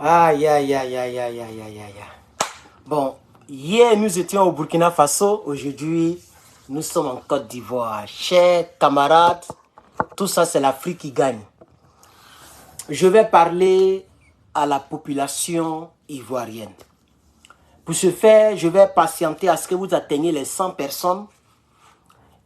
Aïe, aïe, aïe, aïe, aïe, aïe, aïe, aïe. Bon, hier nous étions au Burkina Faso. Aujourd'hui, nous sommes en Côte d'Ivoire. Chers camarades, tout ça c'est l'Afrique qui gagne. Je vais parler à la population ivoirienne. Pour ce faire, je vais patienter à ce que vous atteigniez les 100 personnes.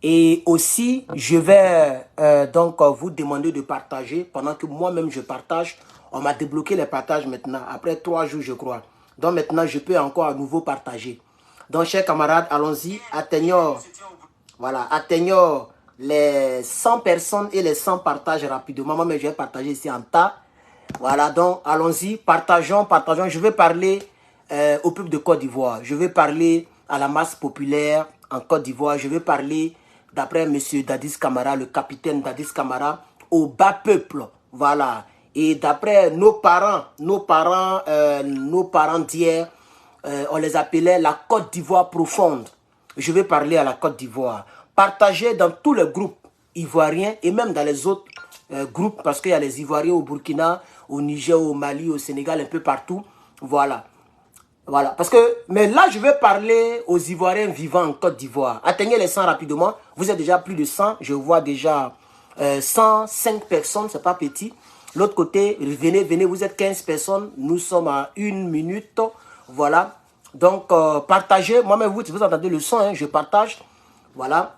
Et aussi, je vais donc vous demander de partager pendant que moi-même je partage. On m'a débloqué les partages maintenant, après 3 jours je crois. Donc maintenant, je peux encore à nouveau partager. Donc, chers camarades, allons-y. Atteignons les 100 personnes et les 100 partages rapidement. Moi-même, je vais partager ici en tas. Voilà, donc allons-y, partageons. Je vais parler au peuple de Côte d'Ivoire. Je vais parler à la masse populaire en Côte d'Ivoire. Je vais parler, d'après M. Dadis Camara, le capitaine Dadis Camara, au bas peuple. Voilà. Et d'après nos parents d'hier, on les appelait la Côte d'Ivoire profonde. Je vais parler à la Côte d'Ivoire. Partagez dans tous les groupes ivoiriens et même dans les autres groupes, parce qu'il y a les Ivoiriens au Burkina, au Niger, au Mali, au Sénégal, un peu partout. Voilà. Voilà. Mais là, je vais parler aux Ivoiriens vivant en Côte d'Ivoire. Atteignez les 100 rapidement. Vous êtes déjà plus de 100. Je vois déjà 105 personnes. C'est pas petit. L'autre côté, venez, vous êtes 15 personnes. Nous sommes à 1 minute. Voilà. Donc, partagez. Moi-même, vous entendez le son, hein, je partage. Voilà.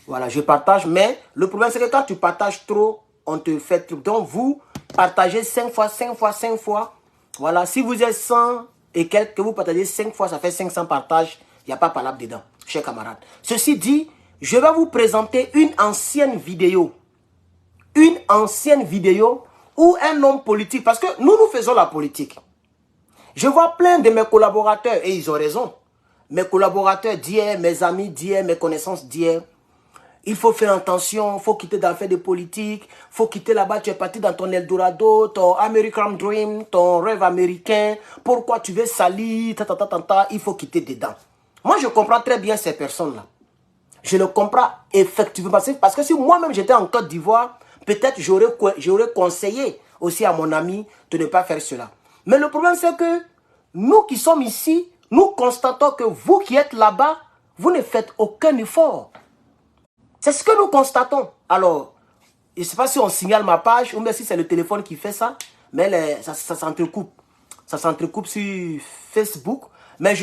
Voilà, je partage. Mais le problème, c'est que quand tu partages trop, on te fait truc. Donc, vous partagez 5 fois, 5 fois, 5 fois. Voilà, si vous êtes 100 et quelques, que vous partagez 5 fois, ça fait 500 partages. Il n'y a pas palabre dedans, chers camarades. Ceci dit, je vais vous présenter une ancienne vidéo. Une ancienne vidéo où un homme politique, parce que nous faisons la politique. Je vois plein de mes collaborateurs, et ils ont raison. Mes collaborateurs d'hier, mes amis d'hier, mes connaissances d'hier. Il faut faire attention, il faut quitter d'affaires de politique, il faut quitter là-bas, tu es parti dans ton Eldorado, ton American Dream, ton rêve américain, pourquoi tu veux salir, il faut quitter dedans. Moi, je comprends très bien ces personnes-là. Je le comprends effectivement, parce que si moi-même j'étais en Côte d'Ivoire, peut-être j'aurais conseillé aussi à mon ami de ne pas faire cela. Mais le problème, c'est que nous qui sommes ici, nous constatons que vous qui êtes là-bas, vous ne faites aucun effort. C'est ce que nous constatons. Alors, je ne sais pas si on signale ma page ou bien si c'est le téléphone qui fait ça, mais ça s'entrecoupe. Ça s'entrecoupe sur Facebook. Mais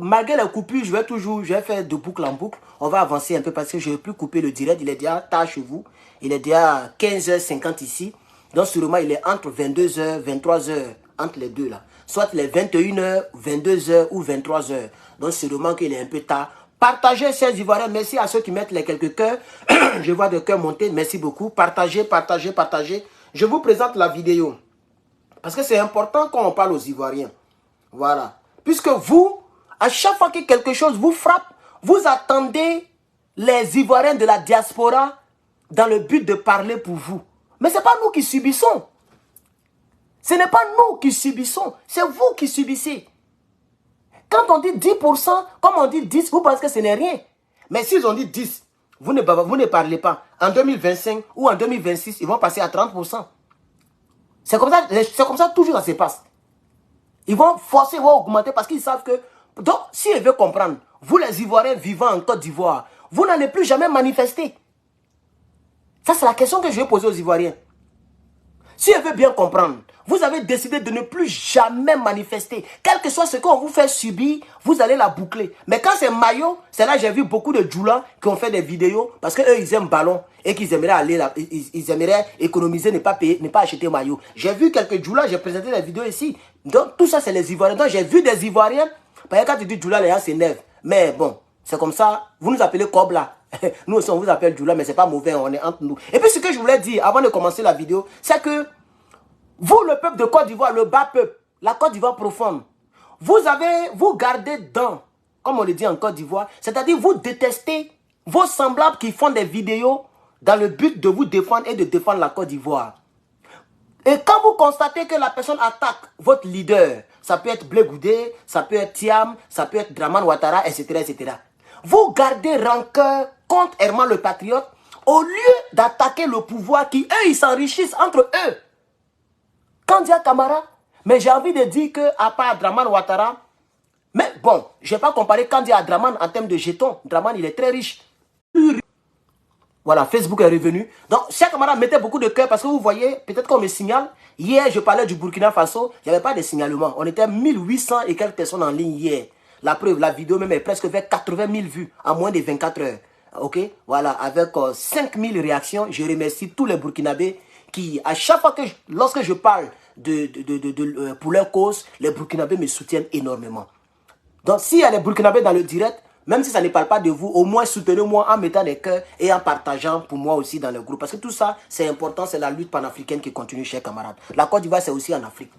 malgré les coupures, je vais faire de boucle en boucle. On va avancer un peu parce que je ne vais plus couper le direct. Il est déjà tard chez vous. Il est déjà 15h50 ici. Donc, sûrement, il est entre 22h, 23h, entre les deux là. Soit les 21h, 22h ou 23h. Donc, sûrement qu'il est un peu tard. Partagez, chers Ivoiriens. Merci à ceux qui mettent les quelques cœurs. Je vois des cœurs monter. Merci beaucoup. Partagez. Je vous présente la vidéo. Parce que c'est important quand on parle aux Ivoiriens. Voilà. Puisque vous, à chaque fois que quelque chose vous frappe, vous attendez les Ivoiriens de la diaspora dans le but de parler pour vous. Mais ce n'est pas nous qui subissons. Ce n'est pas nous qui subissons. C'est vous qui subissez. Quand on dit 10%, comme on dit 10%, vous pensez que ce n'est rien. Mais s'ils ont dit 10%, vous ne parlez pas. En 2025 ou en 2026, ils vont passer à 30%. C'est comme ça toujours ça se passe. Ils vont forcer, ils vont augmenter parce qu'ils savent que... Donc, s'ils veulent comprendre, vous les Ivoiriens vivant en Côte d'Ivoire, vous n'allez plus jamais manifester. Ça, c'est la question que je vais poser aux Ivoiriens. Si elle veut bien comprendre, vous avez décidé de ne plus jamais manifester. Quel que soit ce qu'on vous fait subir, vous allez la boucler. Mais quand c'est maillot, c'est là que j'ai vu beaucoup de djoulas qui ont fait des vidéos parce qu'eux, ils aiment ballon et qu'ils aimeraient aller là, ils aimeraient économiser, ne pas payer, ne pas acheter maillot. J'ai vu quelques djoulas, j'ai présenté des vidéos ici. Donc tout ça, c'est les Ivoiriens. Donc j'ai vu des Ivoiriens. Parce que quand tu dis djoula, les gens s'énervent. Mais bon, c'est comme ça. Vous nous appelez Kobla. Nous aussi, on vous appelle djoula, mais c'est pas mauvais, on est entre nous. Et puis ce que je voulais dire avant de commencer la vidéo, c'est que vous, le peuple de Côte d'Ivoire, le bas peuple, la Côte d'Ivoire profonde, vous gardez dans, comme on le dit en Côte d'Ivoire, c'est-à-dire vous détestez vos semblables qui font des vidéos dans le but de vous défendre et de défendre la Côte d'Ivoire. Et quand vous constatez que la personne attaque votre leader, ça peut être Blé Goudé, ça peut être Thiam, ça peut être Draman Ouattara, etc., etc. Vous gardez rancœur contre Herman le Patriote au lieu d'attaquer le pouvoir qui, eux, ils s'enrichissent entre eux. Kandia Camara. Mais j'ai envie de dire qu'à part Draman Ouattara, mais bon, je n'ai pas comparé Kandia à Draman en termes de jetons. Draman, il est très riche. Voilà, Facebook est revenu. Donc, chers camarades, mettez beaucoup de cœur parce que vous voyez, peut-être qu'on me signale. Hier, je parlais du Burkina Faso, il n'y avait pas de signalement. On était 1800 et quelques personnes en ligne hier. La preuve, la vidéo même est presque vers 80 000 vues en moins de 24 heures. Ok, voilà, avec 5000 réactions. Je remercie tous les Burkinabés qui, à chaque fois que, lorsque je parle pour leur cause, les Burkinabés me soutiennent énormément. Donc, s'il y a des Burkinabés dans le direct, même si ça ne parle pas de vous, au moins soutenez-moi en mettant des cœurs et en partageant pour moi aussi dans le groupe. Parce que tout ça, c'est important, c'est la lutte panafricaine qui continue, chers camarades. La Côte d'Ivoire, c'est aussi en Afrique.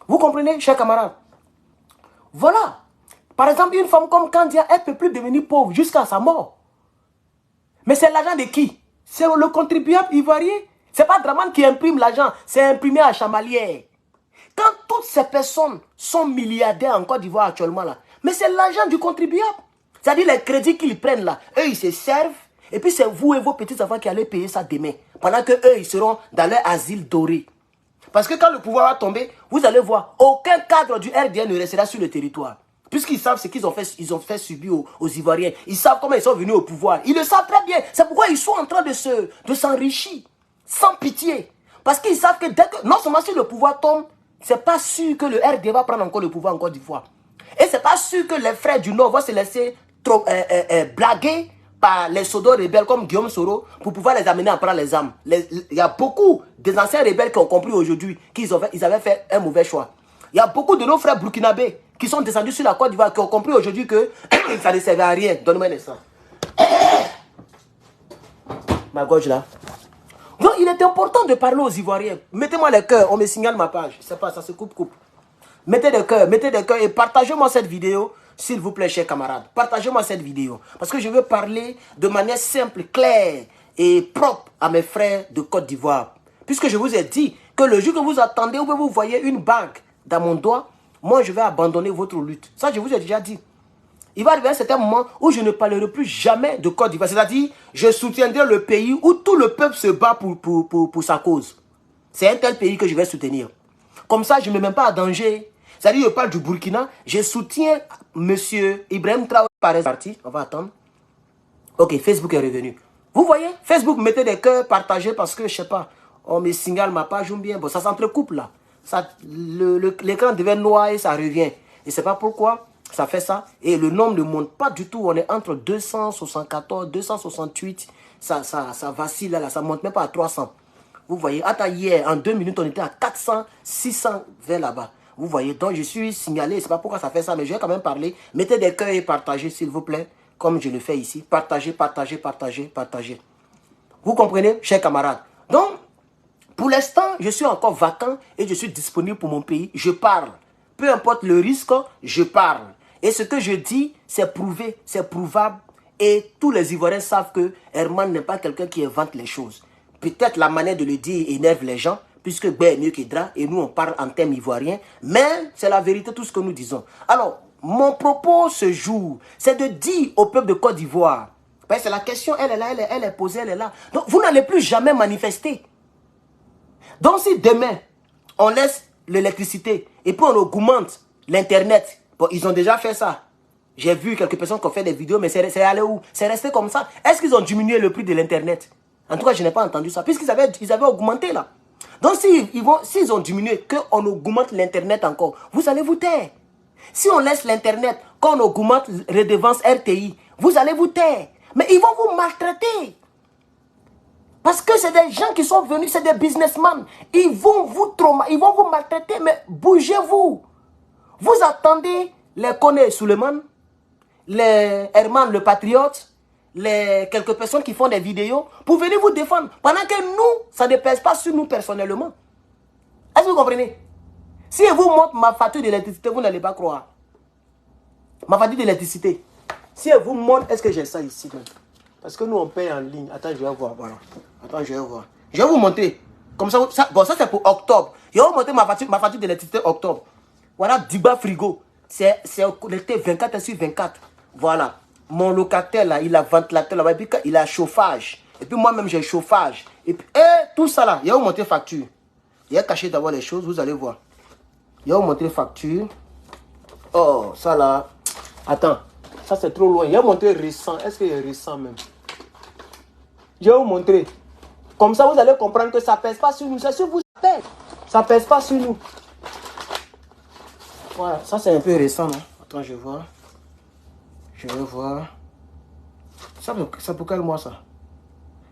Vous comprenez, chers camarades? Voilà. Par exemple, une femme comme Kandia, elle ne peut plus devenir pauvre jusqu'à sa mort. Mais c'est l'argent de qui? C'est le contribuable ivoirien. Ce n'est pas Draman qui imprime l'argent, c'est imprimé à Chamalières. Quand toutes ces personnes sont milliardaires en Côte d'Ivoire actuellement là, mais c'est l'argent du contribuable. C'est-à-dire les crédits qu'ils prennent là, eux ils se servent, et puis c'est vous et vos petits-enfants qui allez payer ça demain, pendant que eux ils seront dans leur asile doré. Parce que quand le pouvoir va tomber, vous allez voir, aucun cadre du RDN ne restera sur le territoire. Puisqu'ils savent ce qu'ils ont fait subir aux Ivoiriens. Ils savent comment ils sont venus au pouvoir. Ils le savent très bien. C'est pourquoi ils sont en train de s'enrichir, sans pitié. Parce qu'ils savent que dès que, non seulement si le pouvoir tombe, c'est pas sûr que le RD va prendre encore le pouvoir en Côte d'Ivoire. Et c'est pas sûr que les frères du Nord vont se laisser blaguer par les pseudo rebelles comme Guillaume Soro pour pouvoir les amener à prendre les armes. Il y a beaucoup des anciens rebelles qui ont compris aujourd'hui qu'ils avaient fait un mauvais choix. Il y a beaucoup de nos frères burkinabés qui sont descendus sur la Côte d'Ivoire qui ont compris aujourd'hui que ça ne servait à rien. Donne-moi un instant. Ma gorge là. Donc il est important de parler aux Ivoiriens. Mettez-moi les cœurs, on me signale ma page. Je sais pas, ça se coupe. Mettez des cœurs et partagez-moi cette vidéo, s'il vous plaît, chers camarades. Partagez-moi cette vidéo. Parce que je veux parler de manière simple, claire et propre à mes frères de Côte d'Ivoire. Puisque je vous ai dit que le jour que vous attendez, où vous voyez une bague dans mon doigt, moi je vais abandonner votre lutte. Ça, je vous ai déjà dit. Il va arriver un certain moment où je ne parlerai plus jamais de Côte d'Ivoire. C'est-à-dire, je soutiendrai le pays où tout le peuple se bat pour sa cause. C'est un tel pays que je vais soutenir. Comme ça, je ne me mets pas en danger. C'est-à-dire, je parle du Burkina. Je soutiens M. Ibrahim Traoré par parti. On va attendre. Ok, Facebook est revenu. Vous voyez, Facebook, mettez des cœurs, partagez parce que, je ne sais pas, on me signale ma page ou bien. Bon, ça s'entrecoupe là. L'écran devient noir et ça revient. Et je ne sais pas pourquoi. Ça fait ça. Et le nombre ne monte pas du tout. On est entre 274, 268. Ça vacille là. Ça ne monte même pas à 300. Vous voyez. Attends, hier, en 2 minutes, on était à 400, 620 là-bas. Vous voyez. Donc, je suis signalé. Je ne sais pas pourquoi ça fait ça. Mais je vais quand même parler. Mettez des cœurs et partagez, s'il vous plaît. Comme je le fais ici. Partagez, partagez, partagez, partagez. Vous comprenez, chers camarades. Donc, pour l'instant, je suis encore vacant et je suis disponible pour mon pays. Je parle. Peu importe le risque, je parle. Et ce que je dis, c'est prouvé, c'est prouvable. Et tous les Ivoiriens savent que Herman n'est pas quelqu'un qui invente les choses. Peut-être la manière de le dire énerve les gens, puisque B est mieux qu'Hydra, et nous on parle en termes ivoiriens. Mais c'est la vérité tout ce que nous disons. Alors, mon propos ce jour, c'est de dire au peuple de Côte d'Ivoire, c'est la question, elle est là, elle est posée, elle est là. Donc vous n'allez plus jamais manifester. Donc si demain, on laisse l'électricité et puis on augmente l'internet, bon, ils ont déjà fait ça. J'ai vu quelques personnes qui ont fait des vidéos, mais c'est allé où? C'est resté comme ça. Est-ce qu'ils ont diminué le prix de l'internet? En tout cas, je n'ai pas entendu ça, puisqu'ils avaient augmenté là. Donc s'ils ont diminué, qu'on augmente l'internet encore, vous allez vous taire. Si on laisse l'internet, qu'on augmente redevance RTI, vous allez vous taire. Mais ils vont vous maltraiter. Parce que c'est des gens qui sont venus, c'est des businessmen. Ils vont vous maltraiter, mais bougez-vous. Vous attendez les Koné Suleiman, les Herman le Patriote, les quelques personnes qui font des vidéos pour venir vous défendre. Pendant que nous, ça ne pèse pas sur nous personnellement. Est-ce que vous comprenez? Si je vous montre ma facture d'électricité, vous n'allez pas croire. Ma facture d'électricité. Si je vous montre, est-ce que j'ai ça ici? Parce que nous, on paye en ligne. Attends, je vais voir. Voilà. Attends, je vais voir. Je vais vous montrer. Comme ça, bon, ça c'est pour octobre. Je vais vous montrer ma facture d'électricité octobre. Voilà, Diba Frigo. C'est connecté 24 sur 24. Voilà. Mon locataire, là, il a ventilateur, là, et puis il a chauffage. Et puis moi-même, j'ai chauffage. Et puis, tout ça, là, je vais vous montrer facture. Il y a caché d'abord les choses, vous allez voir. Je vais vous montrer facture. Oh, ça là. Attends, ça c'est trop loin. Il y a montré récent. Est-ce qu'il est récent même? Je vais vous montrer. Comme ça, vous allez comprendre que ça ne pèse pas sur nous. C'est sur vous, ça pèse. Ça ne pèse pas sur nous. Voilà, ça c'est un peu récent. Non? Attends, je vois. Je vais voir. Ça pour quel mois ça?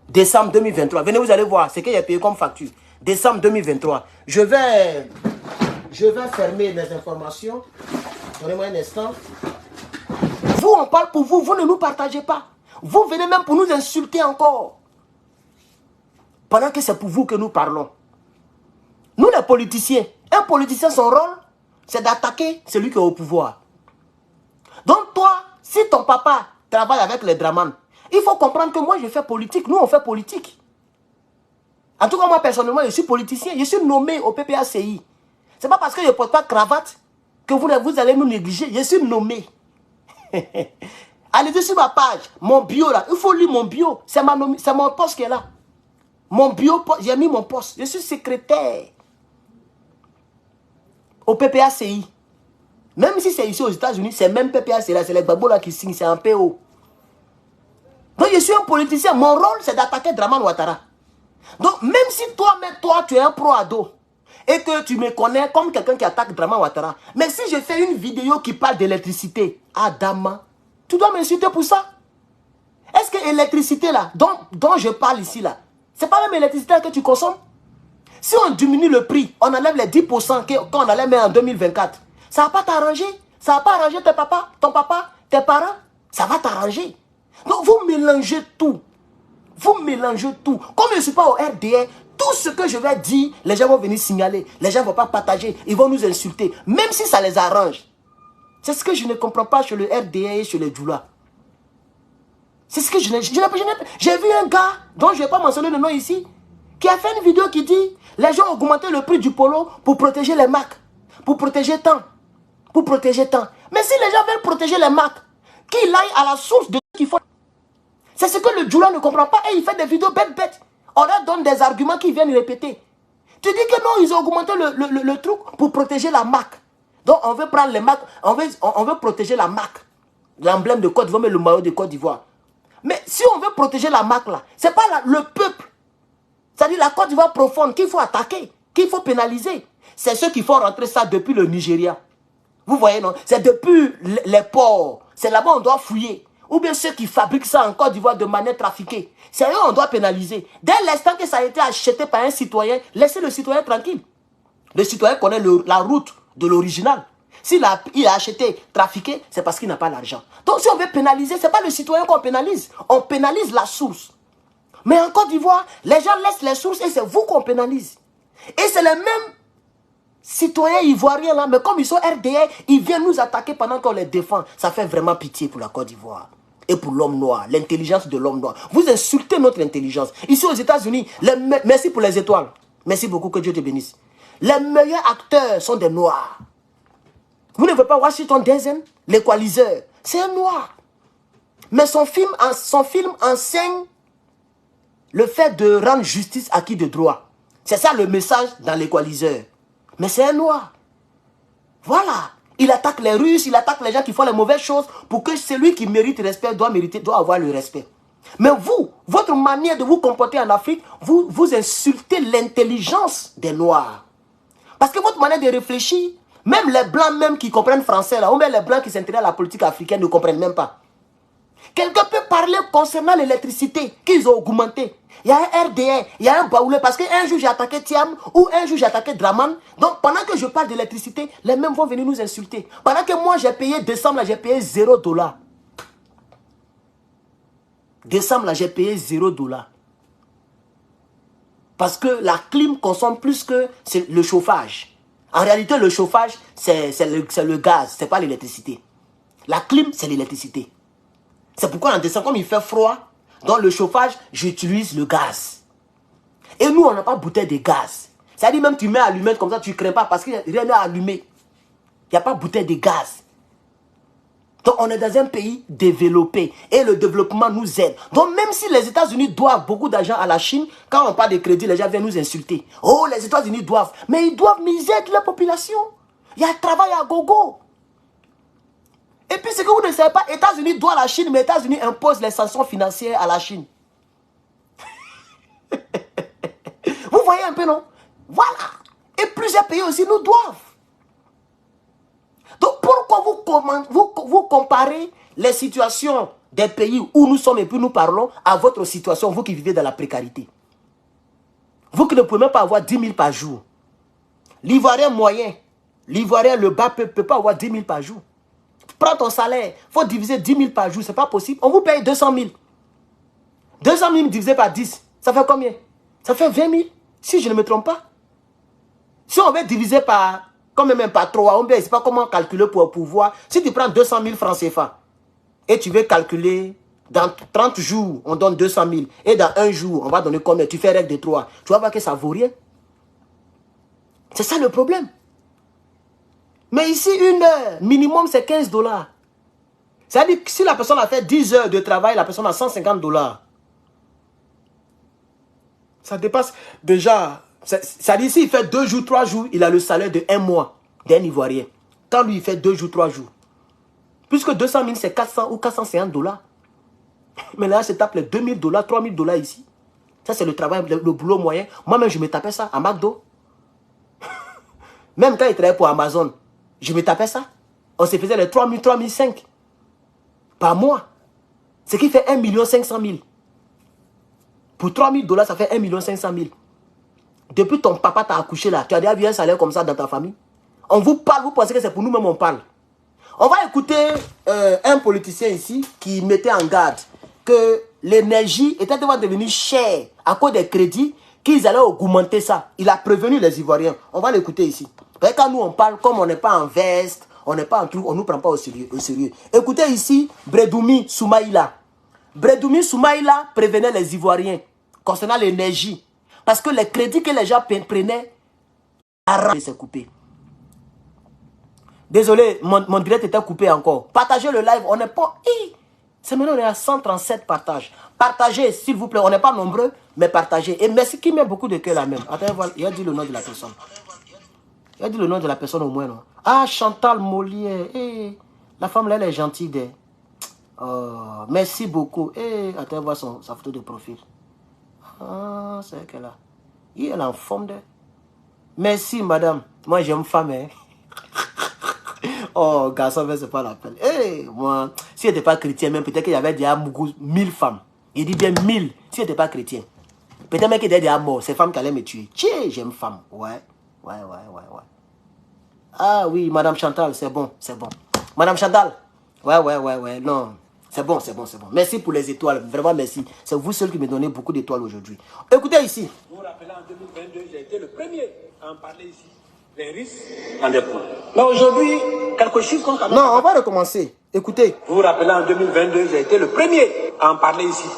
Décembre 2023. Venez, vous allez voir ce que j'ai payé comme facture. Décembre 2023. Je vais fermer mes informations. Donnez-moi un instant. Vous, on parle pour vous. Vous ne nous partagez pas. Vous venez même pour nous insulter encore. Pendant que c'est pour vous que nous parlons. Nous, les politiciens, un politicien, son rôle, c'est d'attaquer celui qui est au pouvoir. Donc toi, si ton papa travaille avec les Draman, il faut comprendre que moi, je fais politique. Nous, on fait politique. En tout cas, moi, personnellement, je suis politicien. Je suis nommé au PPACI. Ce n'est pas parce que je ne porte pas de cravate que vous allez nous négliger. Je suis nommé. Allez sur ma page, mon bio là. Il faut lire mon bio. C'est mon poste qui est là. Mon bio, j'ai mis mon poste. Je suis secrétaire au PPACI. Même si c'est ici aux États-Unis, c'est même PPACI là. C'est les babos là qui signent. C'est un PO. Donc je suis un politicien. Mon rôle, c'est d'attaquer Draman Ouattara. Donc même si toi, tu es un pro-ado et que tu me connais comme quelqu'un qui attaque Draman Ouattara, mais si je fais une vidéo qui parle d'électricité, Adama, tu dois m'insulter pour ça. Est-ce que l'électricité là, dont je parle ici là, c'est pas même l'électricité que tu consommes? Si on diminue le prix, on enlève les 10% qu'on allait mettre en 2024, ça va pas t'arranger. Ça va pas arranger ton papa, tes parents. Ça va t'arranger. Donc vous mélangez tout. Vous mélangez tout. Comme je ne suis pas au RDA, tout ce que je vais dire, les gens vont venir signaler. Les gens ne vont pas partager. Ils vont nous insulter. Même si ça les arrange. C'est ce que je ne comprends pas chez le RDA et chez les Djoula. C'est ce que je n'ai... J'ai vu un gars, dont je ne vais pas mentionner le nom ici, qui a fait une vidéo qui dit les gens ont augmenté le prix du polo pour protéger les marques. Pour protéger tant. Pour protéger tant. Mais si les gens veulent protéger les marques, qu'ils aillent à la source de ce qu'il faut. C'est ce que le Djoula ne comprend pas et il fait des vidéos bêtes. On leur donne des arguments qui viennent répéter. Tu dis que non, ils ont augmenté le truc pour protéger la marque. Donc on veut prendre les marques, on veut protéger la marque. L'emblème de Côte d'Ivoire, mais le maillot de Côte d'Ivoire. Mais si on veut protéger la marque là, ce n'est pas le peuple. C'est-à-dire la Côte d'Ivoire profonde qu'il faut attaquer, qu'il faut pénaliser. C'est ceux qui font rentrer ça depuis le Nigeria. Vous voyez, non? C'est depuis les ports. C'est là-bas on doit fouiller. Ou bien ceux qui fabriquent ça en Côte d'Ivoire de manière trafiquée. C'est eux on doit pénaliser. Dès l'instant que ça a été acheté par un citoyen, laissez le citoyen tranquille. Le citoyen connaît la route de l'original. S'il a acheté, trafiqué, c'est parce qu'il n'a pas l'argent. Donc si on veut pénaliser, ce n'est pas le citoyen qu'on pénalise. On pénalise la source. Mais en Côte d'Ivoire, les gens laissent les sources et c'est vous qu'on pénalise. Et c'est les mêmes citoyens ivoiriens là, mais comme ils sont RDA, ils viennent nous attaquer pendant qu'on les défend. Ça fait vraiment pitié pour la Côte d'Ivoire. Et pour l'homme noir, l'intelligence de l'homme noir. Vous insultez notre intelligence. Ici aux États-Unis, merci pour les étoiles. Merci beaucoup, que Dieu te bénisse. Les meilleurs acteurs sont des noirs. Vous ne voyez pas Washington Denzel, l'équaliseur, c'est un noir. Mais son film enseigne le fait de rendre justice à qui de droit. C'est ça le message dans l'équaliseur. Mais c'est un noir. Voilà. Il attaque les Russes, il attaque les gens qui font les mauvaises choses pour que celui qui mérite respect doit avoir le respect. Mais vous, votre manière de vous comporter en Afrique, vous insultez l'intelligence des Noirs. Parce que votre manière de réfléchir, même les Blancs même qui comprennent français, là, ou même les Blancs qui s'intéressent à la politique africaine ne comprennent même pas. Quelqu'un peut parler concernant l'électricité qu'ils ont augmenté. Il y a un RDA, il y a un Baoulé, parce qu'un jour j'ai attaqué Thiam, ou un jour j'ai attaqué Draman. Donc pendant que je parle d'électricité, les mêmes vont venir nous insulter. Pendant que moi j'ai payé décembre, j'ai payé $0. Décembre, j'ai payé $0. Parce que la clim consomme plus que le chauffage. En réalité, le chauffage, c'est le gaz, c'est pas l'électricité. La clim, c'est l'électricité. C'est pourquoi en décembre, comme il fait froid, dans le chauffage, j'utilise le gaz. Et nous, on n'a pas bouteille de gaz. C'est-à-dire même tu mets allumette comme ça, tu ne crains pas parce qu'il n'y a rien à allumer. Il n'y a pas bouteille de gaz. Donc, on est dans un pays développé et le développement nous aide. Donc, même si les États-Unis doivent beaucoup d'argent à la Chine, quand on parle de crédit, les gens viennent nous insulter. Oh, les États-Unis doivent. Mais ils doivent miser de la population. Il y a travail à gogo. Et puis, ce que vous ne savez pas, les États-Unis doivent à la Chine, mais les États-Unis imposent les sanctions financières à la Chine. Vous voyez un peu, non? Voilà. Et plusieurs pays aussi nous doivent. Donc, pourquoi vous comparez les situations des pays où nous sommes et puis nous parlons à votre situation, vous qui vivez dans la précarité? Vous qui ne pouvez même pas avoir 10 000 par jour. L'Ivoirien moyen, l'Ivoirien le bas peut pas avoir 10 000 par jour. Prends ton salaire, il faut diviser 10 000 par jour, c'est pas possible. On vous paye 200 000. 200 000 divisé par 10, ça fait combien? Ça fait 20 000, si je ne me trompe pas. Si on veut diviser par... Comme même pas 3, on ne sait pas comment calculer pour pouvoir. Si tu prends 200 000 francs CFA et tu veux calculer dans 30 jours, on donne 200 000 et dans un jour, on va donner combien? Tu fais règle de 3. Tu vas voir que ça ne vaut rien. C'est ça le problème. Mais ici, une heure, minimum, c'est 15 $. C'est-à-dire que si la personne a fait 10 heures de travail, la personne a 150 $. Ça dépasse déjà... C'est-à-dire, s'il fait 2 jours, 3 jours, il a le salaire de 1 mois d'un Ivoirien. Quand lui, il fait 2 jours, 3 jours. Puisque 200 000, c'est 400 ou 450 $. Mais là, je tape les 2 000 $, 3 000 $ ici. Ça, c'est le travail, le boulot moyen. Moi-même, je me tapais ça à McDo. Même quand il travaillait pour Amazon, je me tapais ça. On se faisait les 3 000, 3 500 par mois. Ce qui fait 1 500 000. Pour 3 000 $, ça fait 1 500 000. Depuis ton papa t'a accouché là, tu as déjà vu un salaire comme ça dans ta famille? On vous parle, vous pensez que c'est pour nous-mêmes on parle. On va écouter un politicien ici qui mettait en garde que l'énergie était devenue chère à cause des crédits, qu'ils allaient augmenter ça. Il a prévenu les Ivoiriens. On va l'écouter ici. Parce que quand nous on parle, comme on n'est pas en veste, on n'est pas en truc, on ne nous prend pas au sérieux. Écoutez ici, Bredoumi Soumaïla. Bredoumi Soumaïla prévenait les Ivoiriens concernant l'énergie. Parce que les crédits que les gens prenaient, c'est coupé. Désolé, mon direct était coupé encore. Partagez le live, on n'est pas... C'est maintenant, on est à 137 partages. Partagez, s'il vous plaît, on n'est pas nombreux, mais partagez. Et merci, qui met beaucoup de cœur là même. Attends, voilà, il a dit le nom de la personne. Il a dit le nom de la personne au moins, non? Ah, Chantal Molière. La femme là, elle est gentille. Merci beaucoup. Attends, voir sa photo de profil. Ah, c'est qu'elle a. Elle est en forme de... Merci, madame. Moi, j'aime femme, hein. Oh, garçon, c'est pas l'appel. Moi, si elle n'était pas chrétien, même peut-être qu'il y avait déjà 1000 femmes. Il dit bien 1000, si elle n'était pas chrétien. Peut-être même qu'il était déjà mort. Ces femmes qui allaient me tuer. Tiens, j'aime femme. Ouais. Ah oui, madame Chantal, c'est bon, c'est bon. Madame Chantal. Ouais, non. C'est bon. Merci pour les étoiles, vraiment merci. C'est vous seul qui me donnez beaucoup d'étoiles aujourd'hui. Écoutez ici. Vous vous rappelez, en 2022, j'ai été le premier à en parler ici. Les risques en déploiement. Mais aujourd'hui, quelques chiffres qu'on quand même... Non, on va recommencer. Écoutez. Vous vous rappelez, en 2022, j'ai été le premier à en parler ici.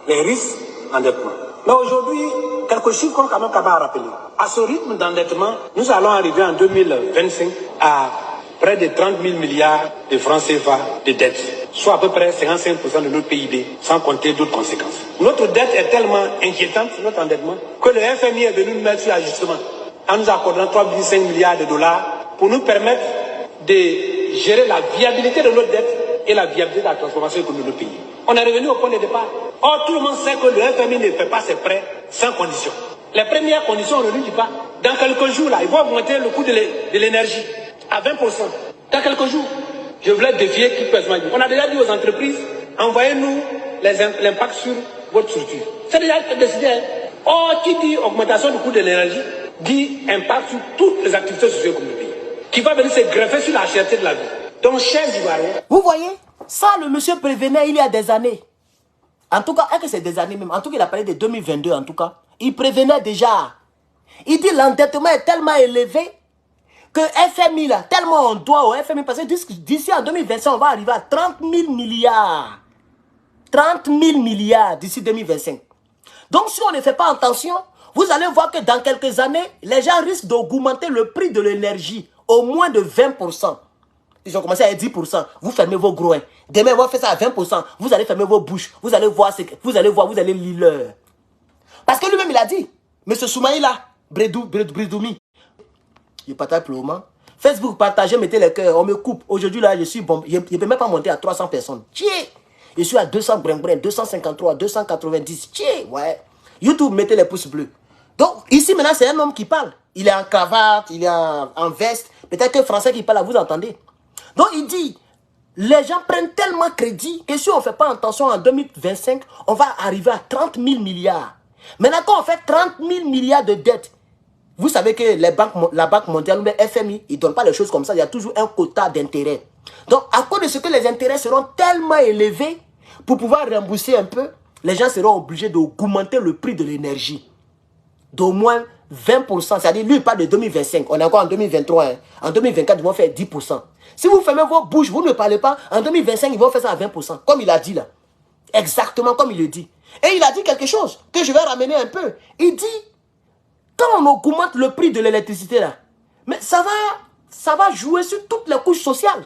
Les risques en déploiement. Mais aujourd'hui, quelques chiffres qu'on quand même à rappeler. À ce rythme d'endettement, nous allons arriver en 2025 à près de 30 000 milliards de francs CFA de dettes, soit à peu près 55% de notre PIB, sans compter d'autres conséquences. Notre dette est tellement inquiétante, notre endettement, que le FMI est venu nous mettre sur l'ajustement en nous accordant 3,5 milliards de dollars pour nous permettre de gérer la viabilité de notre dette et la viabilité de la transformation économique de notre pays. On est revenu au point de départ. Or, tout le monde sait que le FMI ne fait pas ses prêts sans conditions. Les premières conditions, on ne nous dit pas. Dans quelques jours, là, ils vont augmenter le coût de l'énergie à 20%. Dans quelques jours, je voulais défier qui peut se dire. On a déjà dit aux entreprises, envoyez-nous l'impact sur votre structure. C'est déjà décidé. Or, qui dit augmentation du coût de l'énergie, dit impact sur toutes les activités socio-économiques, qui va venir se greffer sur la cherté de la vie. Donc, chers Ivoiriens... Vous voyez, ça, le monsieur prévenait il y a des années. En tout cas, est-ce que c'est des années même? En tout cas, il a parlé de 2022, en tout cas. Il prévenait déjà. Il dit l'endettement est tellement élevé que FMI, là, tellement on doit au FMI, parce que d'ici en 2025, on va arriver à 30 000 milliards. 30 000 milliards d'ici 2025. Donc, si on ne fait pas attention, vous allez voir que dans quelques années, les gens risquent d'augmenter le prix de l'énergie au moins de 20%. Ils ont commencé à 10%. Vous fermez vos groins. Demain, on va faire ça à 20%. Vous allez fermer vos bouches. Vous allez voir, vous allez lire l'heure. Parce que lui-même, il a dit, M. Soumaïla, Bredoumi, je partage pour le moment. Facebook, partagez, mettez les cœurs, on me coupe. Aujourd'hui, là, je suis bon. Je ne peux même pas monter à 300 personnes. Tiens, je suis à 200 brin, 253, 290. Tiens, ouais. YouTube, mettez les pouces bleus. Donc, ici, maintenant, c'est un homme qui parle. Il est en cravate, il est en veste. Peut-être que le français qui parle, vous entendez. Donc, il dit, les gens prennent tellement crédit que si on ne fait pas attention en 2025, on va arriver à 30 000 milliards. Maintenant, quand on fait 30 000 milliards de dettes, vous savez que la Banque mondiale ou le FMI, ils ne donnent pas les choses comme ça. Il y a toujours un quota d'intérêt. Donc, à cause de ce que les intérêts seront tellement élevés, pour pouvoir rembourser un peu, les gens seront obligés d'augmenter le prix de l'énergie. D'au moins 20%. C'est-à-dire, lui, il parle de 2025. On est encore en 2023. Hein. En 2024, ils vont faire 10%. Si vous fermez vos bouches, vous ne parlez pas, en 2025, ils vont faire ça à 20%. Comme il a dit là. Exactement comme il le dit. Et il a dit quelque chose que je vais ramener un peu. Il dit, quand on augmente le prix de l'électricité là, mais ça va jouer sur toutes les couches sociales.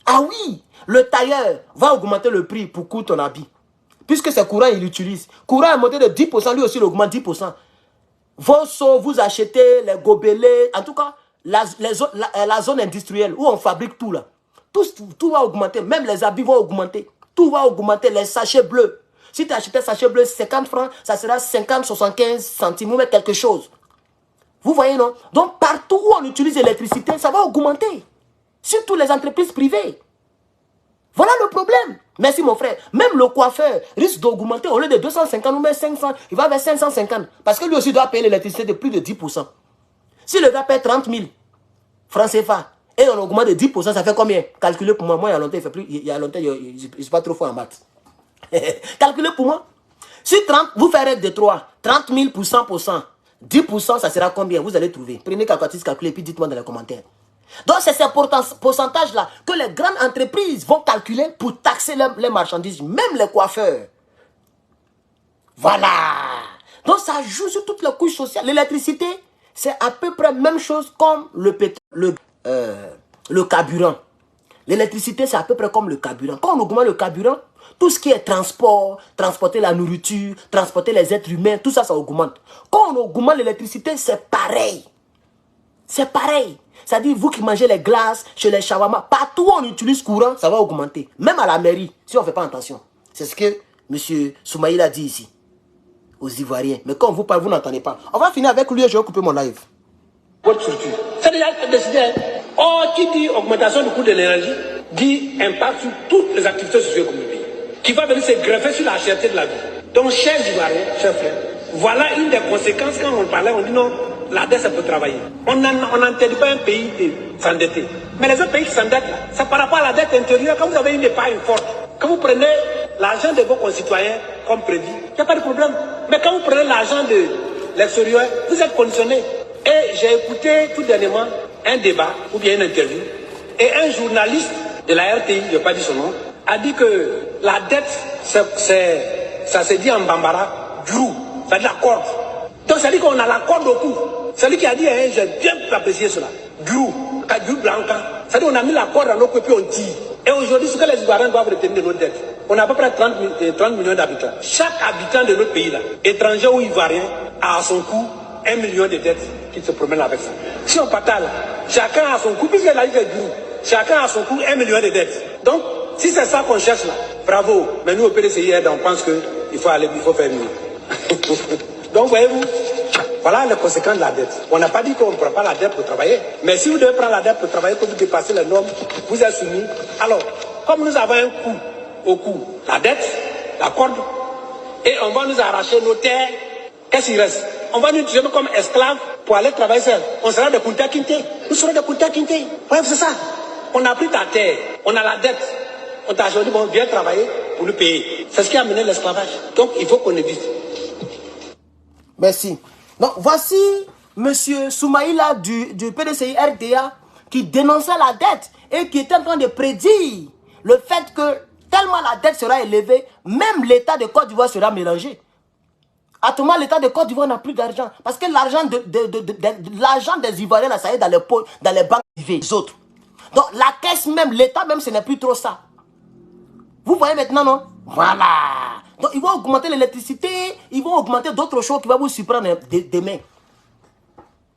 Ah oui, le tailleur va augmenter le prix pour coudre ton habit. Puisque c'est courant, il l'utilise. Courant est monté de 10%, lui aussi il augmente 10%. Vos seaux, vous achetez les gobelets, en tout cas, la zone industrielle où on fabrique tout là. Tout va augmenter, même les habits vont augmenter. Tout va augmenter, les sachets bleus. Si tu achètes un sachet bleu 50 francs, ça sera 50-75 centimes, mais quelque chose. Vous voyez, non? Donc, partout où on utilise l'électricité, ça va augmenter. Surtout les entreprises privées. Voilà le problème. Merci, mon frère. Même le coiffeur risque d'augmenter. Au lieu de 250, ou même 500, il va vers 550. Parce que lui aussi doit payer l'électricité de plus de 10%. Si le gars paie 30 000 francs CFA, et on augmente de 10%, ça fait combien? Calculez pour moi. Moi, il y a longtemps, il fait plus. Il y a longtemps, je ne suis pas trop fort en maths. Calculez pour moi. Si 30, vous faites règle de 3, 30 000 pour 100%, 10%, ça sera combien? Vous allez trouver. Prenez calculatrice, calculez, puis dites-moi dans les commentaires. Donc, c'est ces pourcentages-là que les grandes entreprises vont calculer pour taxer les marchandises, même les coiffeurs. Voilà. Donc, ça joue sur toutes les couches sociales. L'électricité, c'est à peu près la même chose comme le carburant. L'électricité, c'est à peu près comme le carburant. Quand on augmente le carburant, tout ce qui est transport, transporter la nourriture, transporter les êtres humains, tout ça, ça augmente. Quand on augmente l'électricité, c'est pareil. C'est pareil. C'est-à-dire, vous qui mangez les glaces, chez les shawarma, partout où on utilise courant, ça va augmenter. Même à la mairie, si on ne fait pas attention. C'est ce que M. Soumaïla a dit ici, aux Ivoiriens. Mais quand on vous parle, vous n'entendez pas. On va finir avec lui et je vais couper mon live. Votre structure. C'est déjà décidé. Or, qui dit augmentation du coût de l'énergie, dit impact sur toutes les activités socio-économiques du pays, qui va venir se greffer sur la cherté de la vie. Donc, chers Ivoiriens, chers frères, voilà une des conséquences. Quand on parlait, on dit non, la dette, ça peut travailler. On n'interdit pas un pays de s'endetter. Mais les autres pays qui s'endettent, c'est par rapport à la dette intérieure. Quand vous avez une épargne forte, quand vous prenez l'argent de vos concitoyens comme prédit, il n'y a pas de problème. Mais quand vous prenez l'argent de l'extérieur, vous êtes conditionné. Et j'ai écouté tout dernièrement un débat ou bien une interview. Et un journaliste de la RTI, je n'ai pas dit son nom, a dit que la dette, ça se dit en bambara, grou, c'est-à-dire la corde. Donc ça dit qu'on a la corde au cou. Celui qui a dit, hein, j'ai bien apprécié cela. Grou, blanca. Ça dit on a mis la corde dans nos coups et puis on tire. Et aujourd'hui, ce que les Ivoiriens doivent retenir de notre dette, on a à peu près 30 millions d'habitants. Chaque habitant de notre pays, là, étranger ou ivoirien, a à son cou 1 million de dettes qui se promènent avec ça. Si on partage, chacun a son cou, puisque la vie est grou, chacun a son cou 1 million de dettes. Donc, si c'est ça qu'on cherche là, bravo. Mais nous, au PDCI, on pense qu'il faut aller, il faut faire mieux. Donc, voyez-vous, voilà les conséquences de la dette. On n'a pas dit qu'on ne prend pas la dette pour travailler. Mais si vous devez prendre la dette pour travailler, que vous dépassez les normes, vous êtes soumis. Alors, comme nous avons un coût au cou, la dette, la corde, et on va nous arracher nos terres, qu'est-ce qu'il reste? On va nous utiliser comme esclaves pour aller travailler seul. On sera des Kunta Kinte. Nous serons des Kunta Kinte. Ouais, c'est ça. On a pris ta terre, on a la dette. On t'a dit, bon, viens travailler pour nous payer. C'est ce qui a amené l'esclavage. Donc, il faut qu'on évite. Merci. Donc, voici M. Soumaïla du PDCI RDA qui dénonçait la dette et qui était en train de prédire le fait que tellement la dette sera élevée, même l'État de Côte d'Ivoire sera mélangé. Actuellement, l'État de Côte d'Ivoire n'a plus d'argent. Parce que l'argent des Ivoiriens, là, ça y est dans les banques privées, les autres. Donc la caisse même, l'État même, ce n'est plus trop ça. Vous voyez maintenant, non? Voilà. Donc ils vont augmenter l'électricité, ils vont augmenter d'autres choses qui vont vous surprendre demain.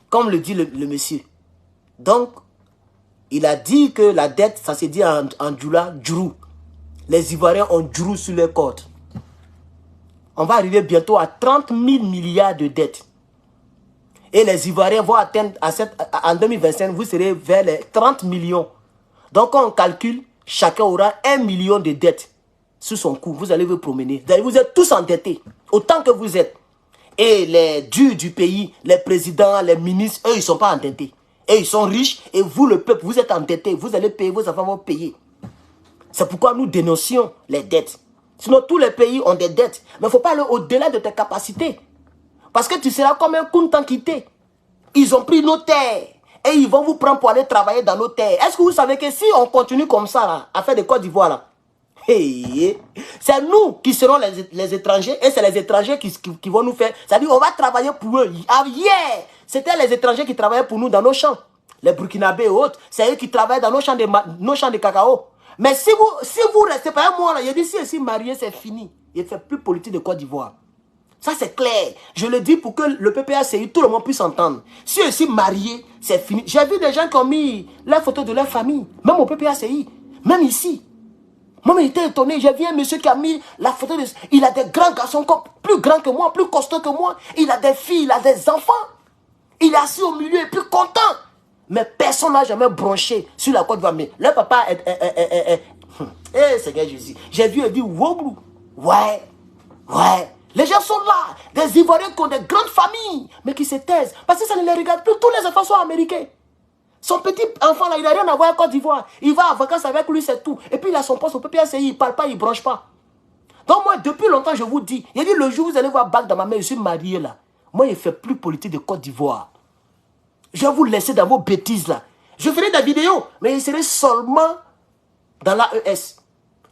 Comme le dit le monsieur. Donc, il a dit que la dette, ça se dit en djoula, djurou. Les Ivoiriens ont djurou sur les côtes. On va arriver bientôt à 30 000 milliards de dettes. Et les Ivoiriens vont atteindre, en 2025, vous serez vers les 30 millions. Donc, quand on calcule, chacun aura 1 million de dettes sur son cou. Vous allez vous promener. Vous êtes tous endettés, autant que vous êtes. Et les dieux du pays, les présidents, les ministres, eux, ils ne sont pas endettés. Et ils sont riches. Et vous, le peuple, vous êtes endettés. Vous allez payer, vos enfants vont payer. C'est pourquoi nous dénoncions les dettes. Sinon, tous les pays ont des dettes. Mais il ne faut pas aller au-delà de tes capacités. Parce que tu seras comme un Kuntan quitté. Ils ont pris nos terres. Et ils vont vous prendre pour aller travailler dans nos terres. Est-ce que vous savez que si on continue comme ça, là, à faire des Côte d'Ivoire, là, c'est nous qui serons les étrangers. Et c'est les étrangers qui vont nous faire. C'est-à-dire, on va travailler pour eux. Ah, yeah! C'était les étrangers qui travaillaient pour nous dans nos champs. Les Burkinabés et autres. C'est eux qui travaillent dans nos champs de cacao. Mais si vous restez pas un mois là, il dit si marié, c'est fini. Il ne fait plus politique de Côte d'Ivoire. Ça, c'est clair. Je le dis pour que le PPACI, tout le monde puisse entendre. Si je suis marié, c'est fini. J'ai vu des gens qui ont mis la photo de leur famille. Même au PPACI. Même ici. Moi, j'étais étonné. J'ai vu un monsieur qui a mis la photo de... Il a des grands garçons plus grands que moi, plus costauds que moi. Il a des filles, il a des enfants. Il est assis au milieu et plus content. Mais personne n'a jamais bronché sur la Côte d'Ivoire. Mais le papa Eh, Seigneur Jésus. J'ai vu, il dit, wow, ouais. Les gens sont là. Des Ivoiriens qui ont des grandes familles, mais qui se taisent. Parce que ça ne les regarde plus. Tous les enfants sont américains. Son petit enfant là, il n'a rien à voir à Côte d'Ivoire. Il va en vacances avec lui, c'est tout. Et puis il a son poste au PPACI, il ne parle pas, il ne bronche pas. Donc moi, depuis longtemps, je vous dis, il dit, le jour où vous allez voir bague dans ma main, je suis marié là. Moi, il ne fait plus politique de Côte d'Ivoire. Je vais vous laisser dans vos bêtises là. Je ferai des vidéos, mais il serait seulement dans l'AES.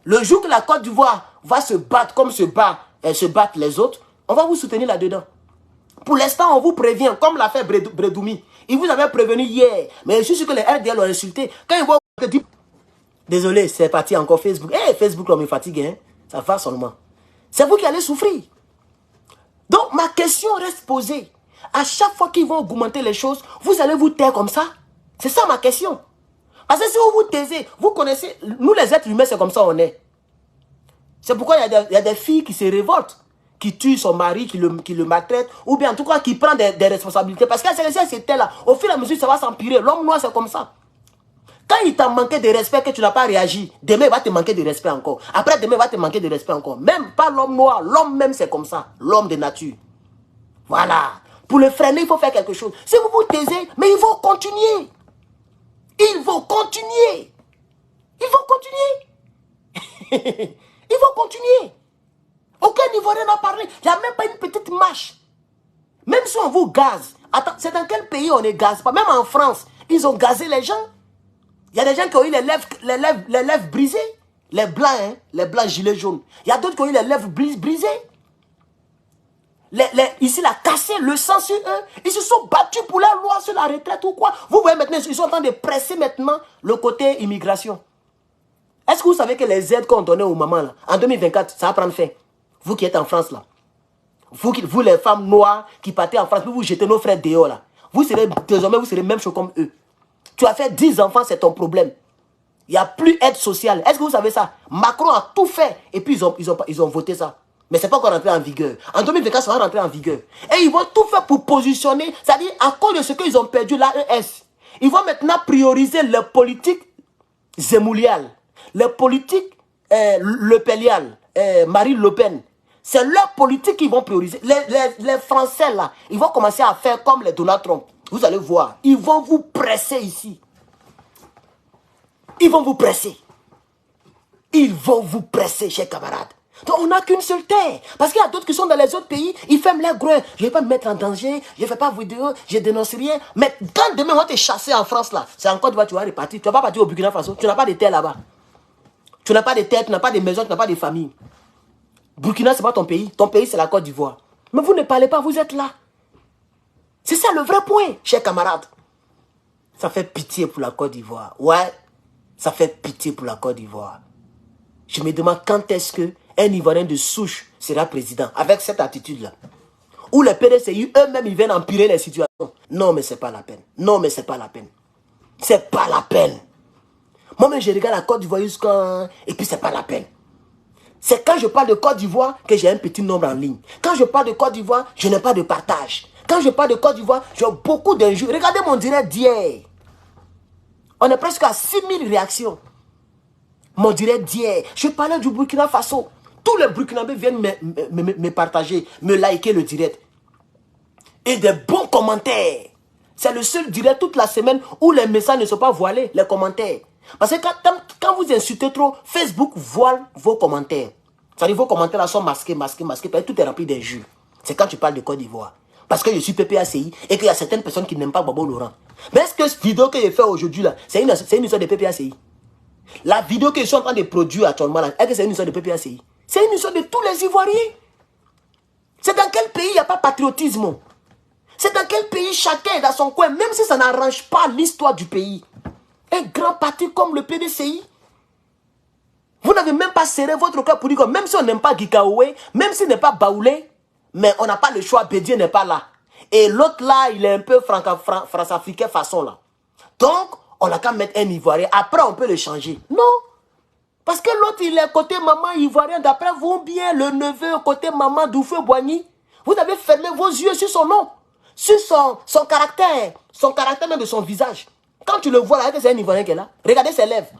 Le jour que la Côte d'Ivoire va se battre comme se battent les autres, on va vous soutenir là-dedans. Pour l'instant, on vous prévient, comme l'a fait Bredoumi. Il vous avait prévenu hier, mais je suis sûr que les RDL l'ont insulté. Quand ils voient que dit, désolé, c'est parti encore Facebook. Facebook, on me fatigue, hein? Ça va seulement. C'est vous qui allez souffrir. Donc, ma question reste posée. À chaque fois qu'ils vont augmenter les choses, vous allez vous taire comme ça? C'est ça ma question. Parce que si vous vous taisez, vous connaissez, nous les êtres humains, c'est comme ça on est. C'est pourquoi il y a des filles qui se révoltent, qui tuent son mari, qui le maltraite, ou bien en tout cas qui prend des responsabilités. Parce que c'était là. Au fur et à mesure, ça va s'empirer. L'homme noir, c'est comme ça. Quand il t'a manqué de respect, que tu n'as pas réagi, demain, il va te manquer de respect encore. Après, demain, il va te manquer de respect encore. Même pas l'homme noir, l'homme même, c'est comme ça. L'homme de nature. Voilà. Pour le freiner, il faut faire quelque chose. Si vous vous taisez, mais ils vont continuer. Ils vont continuer. Ils vont continuer. Ils vont continuer. Aucun Ivoirien n'a parlé. Il n'y a même pas une petite marche. Même si on vous gaze. Attends, c'est dans quel pays on ne gaze pas? Même en France, ils ont gazé les gens. Il y a des gens qui ont eu les lèvres brisées. Les blancs, hein, les blancs gilets jaunes. Il y a d'autres qui ont eu les lèvres brisées. Ici, la cassé le sang sur eux. Ils se sont battus pour la loi sur la retraite ou quoi. Vous voyez maintenant, ils sont en train de presser maintenant le côté immigration. Est-ce que vous savez que les aides qu'on donnait aux mamans, là, en 2024, ça va prendre fin? Vous qui êtes en France, là. Vous les femmes noires qui partez en France, vous jetez nos frères dehors, là. Vous serez, désormais, vous serez même chose comme eux. Tu as fait 10 enfants, c'est ton problème. Il n'y a plus d'aide sociale. Est-ce que vous savez ça? Macron a tout fait. Et puis, ils ont voté ça. Mais ce n'est pas encore rentré en vigueur. En 2024, ça va rentrer en vigueur. Et ils vont tout faire pour positionner, c'est-à-dire à cause de ce qu'ils ont perdu l'AES. Ils vont maintenant prioriser les politiques zémouliales, les politiques lepéliales, Marine Le Pen. C'est leur politique qu'ils vont prioriser. Les Français, là, ils vont commencer à faire comme les Donald Trump. Vous allez voir. Ils vont vous presser ici. Ils vont vous presser. Ils vont vous presser, chers camarades. Donc on n'a qu'une seule terre. Parce qu'il y a d'autres qui sont dans les autres pays, ils ferment leurs groins. Je ne vais pas me mettre en danger, je ne fais pas vidéo, je ne dénonce rien. Mais quand demain on va te chasser en France, là, c'est encore tu vas repartir. Tu ne vas pas partir au Burkina Faso, tu n'as pas de terre là-bas. Tu n'as pas de terre, tu n'as pas de maison, tu n'as pas de famille. Burkina, ce n'est pas ton pays c'est la Côte d'Ivoire. Mais vous ne parlez pas, vous êtes là. C'est ça le vrai point, chers camarades. Ça fait pitié pour la Côte d'Ivoire. Ouais, Ça fait pitié pour la Côte d'Ivoire. Je me demande quand est-ce qu'un Ivoirien de souche sera président avec cette attitude-là. Où les PDCI eux-mêmes ils viennent empirer les situations. Non, mais c'est pas la peine. Non, mais c'est pas la peine. C'est pas la peine. Moi-même, je regarde la Côte d'Ivoire jusqu'à... Et puis, c'est pas la peine. C'est quand je parle de Côte d'Ivoire que j'ai un petit nombre en ligne. Quand je parle de Côte d'Ivoire, je n'ai pas de partage. Quand je parle de Côte d'Ivoire, j'ai beaucoup d'injures. Regardez mon direct d'hier. On est presque à 6000 réactions. Mon direct d'hier. Je parlais du Burkina Faso. Tous les Burkinabés viennent me partager, me liker le direct. Et des bons commentaires. C'est le seul direct toute la semaine où les messages ne sont pas voilés, les commentaires. Parce que quand vous insultez trop, Facebook voile vos commentaires. C'est-à-dire vos commentaires là sont masqués. Parce que tout est rempli d'injures. C'est quand tu parles de Côte d'Ivoire. Parce que je suis PPACI et qu'il y a certaines personnes qui n'aiment pas Bobo Laurent. Mais est-ce que cette vidéo que j'ai fait aujourd'hui là, c'est une histoire de PPACI? La vidéo que je suis en train de produire actuellement là, est-ce que c'est une histoire de PPACI? C'est une histoire de tous les Ivoiriens. C'est dans quel pays il n'y a pas de patriotisme? C'est dans quel pays chacun est dans son coin, même si ça n'arrange pas l'histoire du pays. Un grand parti comme le PDCI, vous n'avez même pas serré votre cœur pour dire que même si on n'aime pas Gikaoué, même s'il n'est pas Baoulé, mais on n'a pas le choix, Bédier n'est pas là. Et l'autre là, il est un peu France-africain façon là. Donc, on n'a qu'à mettre un Ivoirien. Après, on peut le changer. Non. Parce que l'autre, il est côté maman ivoirien. D'après vous, bien, le neveu côté maman Doufeu Boigny. Vous avez fermé vos yeux sur son nom. Sur son caractère. Son caractère même de son visage. Quand tu le vois là, c'est un Ivoirien qui est là. Regardez ses lèvres.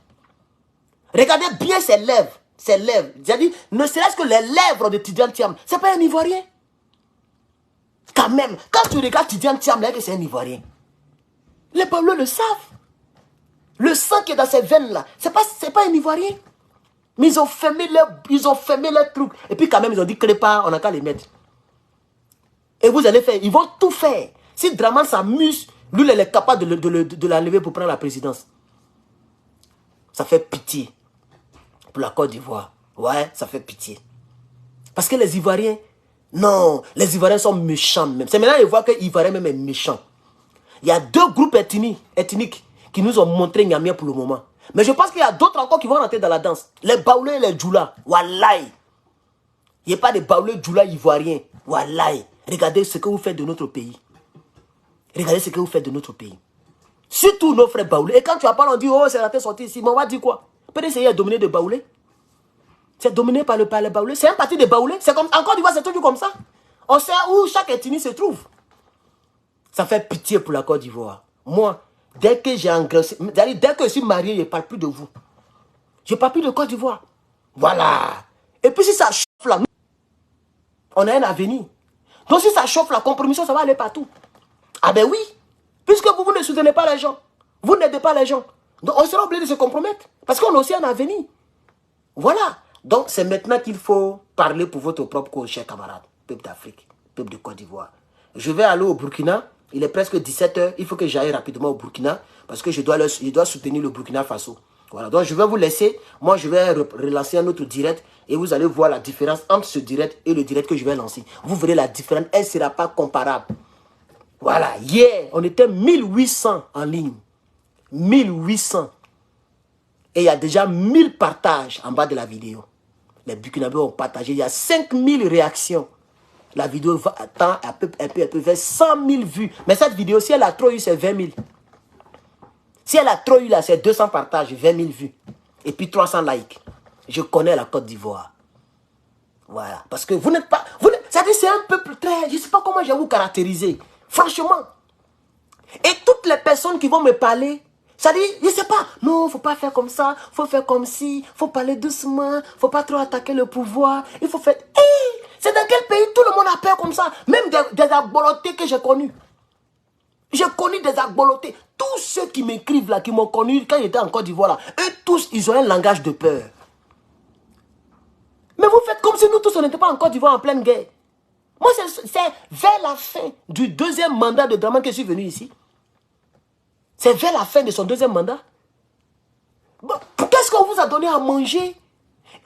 Regardez bien ses lèvres. Ses lèvres. C'est-à-dire, ne serait-ce que les lèvres de Tidiane Thiam. C'est pas un Ivoirien. Quand même, quand tu regardes Tidiane Thiam, là, c'est un Ivoirien. Les Paolo le savent. Le sang qui est dans ces veines-là, c'est pas un Ivoirien. Mais ils ont fermé leur truc. Et puis quand même, ils ont dit que les pas, on n'a qu'à les mettre. Et vous allez faire, ils vont tout faire. Si Draman s'amuse, lui, il est capable de l'enlever pour prendre la présidence. Ça fait pitié. Pour la Côte d'Ivoire. Ouais, ça fait pitié. Parce que les Ivoiriens, non, les Ivoiriens sont méchants même. C'est maintenant qu'ils voient que l'Ivoirien même est méchant. Il y a deux groupes ethniques qui nous ont montré Niamey pour le moment. Mais je pense qu'il y a d'autres encore qui vont rentrer dans la danse. Les Baoulés et les Djoula. Wallahi. Il n'y a pas de Baoulés Djoula ivoiriens. Wallahi. Regardez ce que vous faites de notre pays. Regardez ce que vous faites de notre pays. Surtout nos frères Baoulés. Et quand tu as parlé, on dit, oh, c'est raté sorti ici. Mais on va dire quoi? Peut-être c'est dominé de Baoulés. C'est dominé par les Baoulés. C'est un parti de Baoulés. C'est comme, encore du coup, c'est toujours comme ça. On sait où chaque ethnie se trouve. Ça fait pitié pour la Côte d'Ivoire. Moi, dès que j'ai engraissé, dès que je suis marié, je ne parle plus de vous. Je ne parle plus de Côte d'Ivoire. Voilà. Et puis si ça chauffe là, on a un avenir. Donc si ça chauffe la compromission, ça va aller partout. Ah ben oui. Puisque vous ne soutenez pas les gens. Vous n'aidez pas les gens. Donc on sera obligé de se compromettre. Parce qu'on a aussi un avenir. Voilà. Donc c'est maintenant qu'il faut parler pour votre propre cause, chers camarades. Peuple d'Afrique, peuple de Côte d'Ivoire. Je vais aller au Burkina. Il est presque 17 h. Il faut que j'aille rapidement au Burkina. Parce que je dois soutenir le Burkina Faso. Voilà. Donc je vais vous laisser. Moi je vais relancer un autre direct. Et vous allez voir la différence entre ce direct et le direct que je vais lancer. Vous verrez la différence. Elle ne sera pas comparable. Voilà. Hier, on était 1800 en ligne. 1800. Et il y a déjà 1000 partages en bas de la vidéo. Les Burkinabés ont partagé. Il y a 5000 réactions. La vidéo va attendre elle peut faire 100 000 vues. Mais cette vidéo, si elle a trop eu, c'est 20 000. Si elle a trop eu, là, c'est 200 partages, 20 000 vues. Et puis 300 likes. Je connais la Côte d'Ivoire. Voilà. Parce que vous n'êtes pas... C'est-à-dire c'est un peuple très... Je ne sais pas comment je vais vous caractériser. Franchement. Et toutes les personnes qui vont me parler... C'est-à-dire, je ne sais pas. Non, il ne faut pas faire comme ça. Il faut faire comme ci. Il faut parler doucement. Il ne faut pas trop attaquer le pouvoir. Il faut faire... Hey, c'est dans quel pays tout le monde a peur comme ça? Même des agbolotés que j'ai connus. J'ai connu des agbolotés. Tous ceux qui m'écrivent là, qui m'ont connu quand j'étais en Côte d'Ivoire là, eux tous, ils ont un langage de peur. Mais vous faites comme si nous tous, on n'était pas en Côte d'Ivoire en pleine guerre. Moi, c'est vers la fin du deuxième mandat de Draman que je suis venu ici. C'est vers la fin de son deuxième mandat. Bon, qu'est-ce qu'on vous a donné à manger?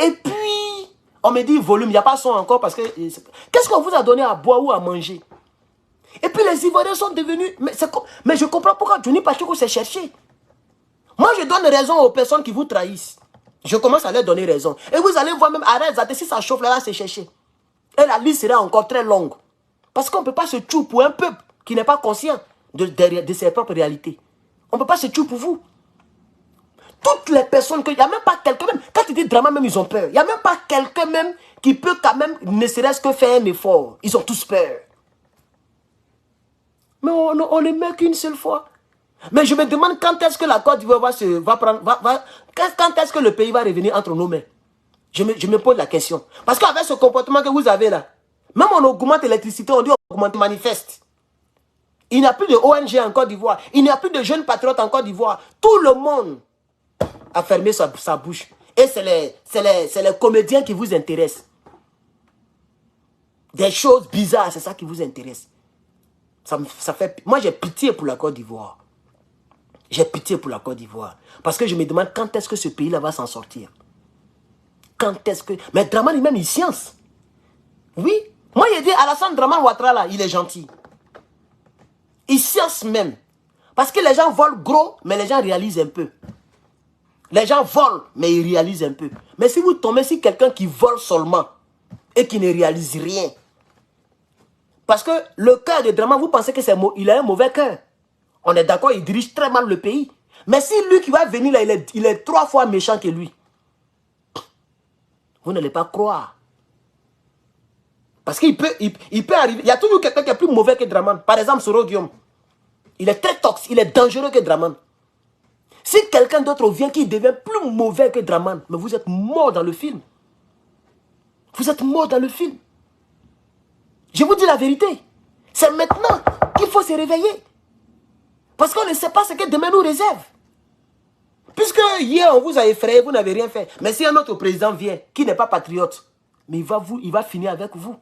Et puis, on me dit volume, il n'y a pas son encore parce que... Qu'est-ce qu'on vous a donné à boire ou à manger? Et puis les Ivoiriens sont devenus... Mais je comprends pourquoi Johnny Pacheco s'est cherché. Moi, je donne raison aux personnes qui vous trahissent. Je commence à leur donner raison. Et vous allez voir même, arrête, si ça chauffe, là, c'est chercher. Et la liste sera encore très longue. Parce qu'on ne peut pas se tuer pour un peuple qui n'est pas conscient de ses propres réalités. On ne peut pas se tuer pour vous. Toutes les personnes, il n'y a même pas quelqu'un même, quand ils disent drama même, ils ont peur. Il n'y a même pas quelqu'un même qui peut quand même, ne serait-ce que faire un effort. Ils ont tous peur. Mais on ne met qu'une seule fois. Mais je me demande quand est-ce que la Côte d'Ivoire quand est-ce que le pays va revenir entre nos mains. Je me pose la question. Parce qu'avec ce comportement que vous avez là, même on augmente l'électricité, on dit on augmente manifeste. Il n'y a plus de ONG en Côte d'Ivoire. Il n'y a plus de jeunes patriotes en Côte d'Ivoire. Tout le monde a fermé sa bouche. Et c'est les comédiens qui vous intéressent. Des choses bizarres, c'est ça qui vous intéresse. Moi, j'ai pitié pour la Côte d'Ivoire. J'ai pitié pour la Côte d'Ivoire. Parce que je me demande quand est-ce que ce pays-là va s'en sortir. Quand est-ce que... Mais Dramane, même, il science. Oui. Moi, il dit, Alassane Dramane Ouattara, là, il est gentil. Il science même. Parce que les gens volent gros, mais les gens réalisent un peu. Les gens volent, mais ils réalisent un peu. Mais si vous tombez sur quelqu'un qui vole seulement et qui ne réalise rien, parce que le cœur de Dramane, vous pensez qu'il a un mauvais cœur. On est d'accord, il dirige très mal le pays. Mais si lui qui va venir là, il est 3 fois méchant que lui. Vous n'allez pas croire. Parce qu'il peut arriver. Il y a toujours quelqu'un qui est plus mauvais que Dramane. Par exemple, Soro Guillaume. Il est très toxique, il est dangereux que Dramane. Si quelqu'un d'autre vient qui devient plus mauvais que Dramane, mais vous êtes mort dans le film. Vous êtes mort dans le film. Je vous dis la vérité. C'est maintenant qu'il faut se réveiller. Parce qu'on ne sait pas ce que demain nous réserve. Puisque hier on vous a effrayé, vous n'avez rien fait. Mais si un autre président vient, qui n'est pas patriote, mais il va finir avec vous.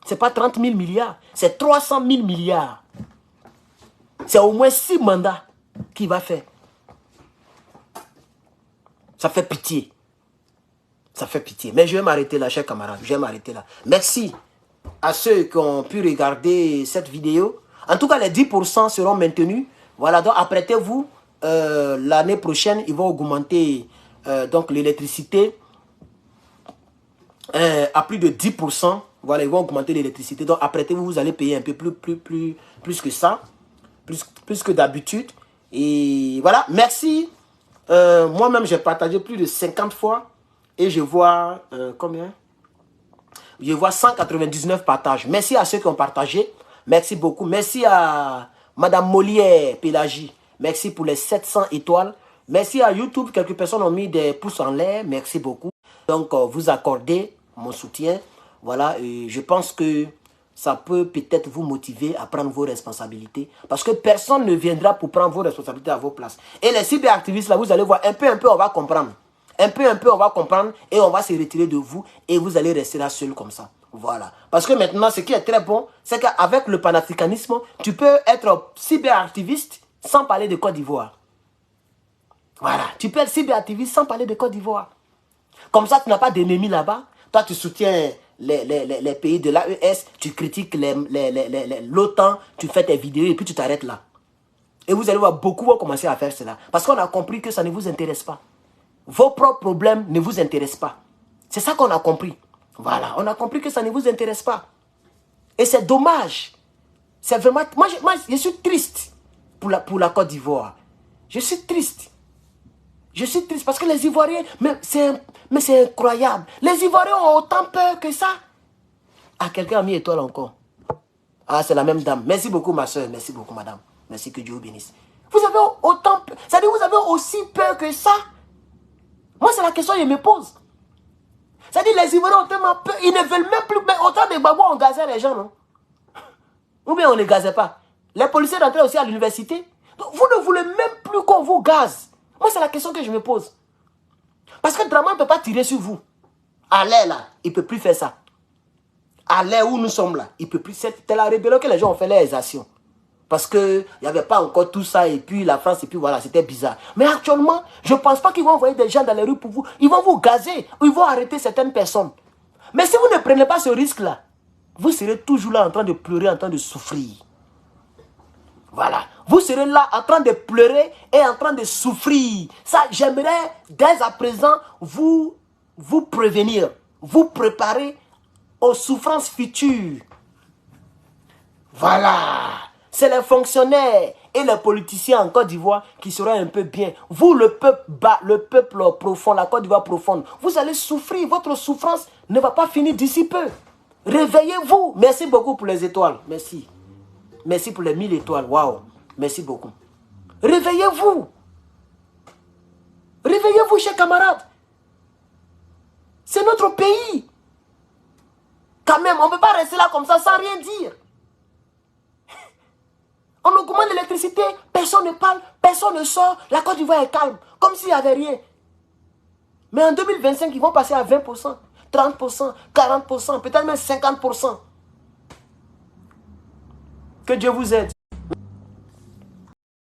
Ce n'est pas 30 000 milliards, c'est 300 000 milliards. C'est au moins 6 mandats qu'il va faire. Ça fait pitié. Ça fait pitié. Mais je vais m'arrêter là, chers camarades. Je vais m'arrêter là. Merci à ceux qui ont pu regarder cette vidéo. En tout cas, les 10% seront maintenus. Voilà, donc apprêtez-vous. L'année prochaine, ils vont augmenter donc l'électricité à plus de 10%. Voilà, ils vont augmenter l'électricité. Donc apprêtez-vous, vous allez payer un peu plus que ça. Plus que d'habitude. Et voilà, merci. Moi-même, j'ai partagé plus de 50 fois. Et je vois combien? Je vois 199 partages. Merci à ceux qui ont partagé. Merci beaucoup. Merci à Madame Molière Pélagie. Merci pour les 700 étoiles. Merci à YouTube. Quelques personnes ont mis des pouces en l'air. Merci beaucoup. Donc, vous accordez mon soutien. Voilà. Et je pense que ça peut peut-être vous motiver à prendre vos responsabilités. Parce que personne ne viendra pour prendre vos responsabilités à vos places. Et les cyberactivistes, là, vous allez voir, un peu, on va comprendre. Un peu, on va comprendre et on va se retirer de vous et vous allez rester là seul comme ça. Voilà. Parce que maintenant, ce qui est très bon, c'est qu'avec le panafricanisme, tu peux être cyberactiviste sans parler de Côte d'Ivoire. Voilà. Tu peux être cyberactiviste sans parler de Côte d'Ivoire. Comme ça, tu n'as pas d'ennemis là-bas. Toi, tu soutiens les pays de l'AES, tu critiques l'OTAN, tu fais tes vidéos et puis tu t'arrêtes là. Et vous allez voir, beaucoup vont commencer à faire cela. Parce qu'on a compris que ça ne vous intéresse pas. Vos propres problèmes ne vous intéressent pas. C'est ça qu'on a compris. Voilà, on a compris que ça ne vous intéresse pas. Et c'est dommage. C'est vraiment... Moi, je suis triste pour la Côte d'Ivoire. Je suis triste. Je suis triste parce que les Ivoiriens... Mais c'est incroyable. Les Ivoiriens ont autant peur que ça. Ah, quelqu'un a mis étoile encore. Ah, c'est la même dame. Merci beaucoup, ma soeur. Merci beaucoup, madame. Merci, que Dieu vous bénisse. Vous avez autant peur. C'est-à-dire, vous avez aussi peur que ça. Moi, c'est la question que je me pose. C'est-à-dire, les Ivoiriens ont tellement peur. Ils ne veulent même plus... Mais autant de babous, on gazait les gens, non? Ou bien on ne gazait pas. Les policiers rentraient aussi à l'université. Vous ne voulez même plus qu'on vous gaze. Moi, c'est la question que je me pose. Parce que Dramane ne peut pas tirer sur vous. À l'air, là, il ne peut plus faire ça. À l'air où nous sommes là, il ne peut plus. C'était la rébellion que les gens ont fait les actions. Parce qu'il n'y avait pas encore tout ça, et puis la France, et puis voilà, c'était bizarre. Mais actuellement, je ne pense pas qu'ils vont envoyer des gens dans les rues pour vous. Ils vont vous gazer, ou ils vont arrêter certaines personnes. Mais si vous ne prenez pas ce risque-là, vous serez toujours là en train de pleurer, en train de souffrir. Voilà. Vous serez là en train de pleurer et en train de souffrir. Ça, j'aimerais dès à présent vous prévenir, vous préparer aux souffrances futures. Voilà. C'est les fonctionnaires et les politiciens en Côte d'Ivoire qui seront un peu bien. Vous, le peuple bas, le peuple profond, la Côte d'Ivoire profonde, vous allez souffrir. Votre souffrance ne va pas finir d'ici peu. Réveillez-vous. Merci beaucoup pour les étoiles. Merci. Merci pour les 1000 étoiles. Waouh. Merci beaucoup. Réveillez-vous. Réveillez-vous, chers camarades. C'est notre pays. Quand même, on ne peut pas rester là comme ça sans rien dire. On augmente l'électricité, personne ne parle, personne ne sort, la Côte d'Ivoire est calme, comme s'il n'y avait rien. Mais en 2025, ils vont passer à 20%, 30%, 40%, peut-être même 50%. Que Dieu vous aide.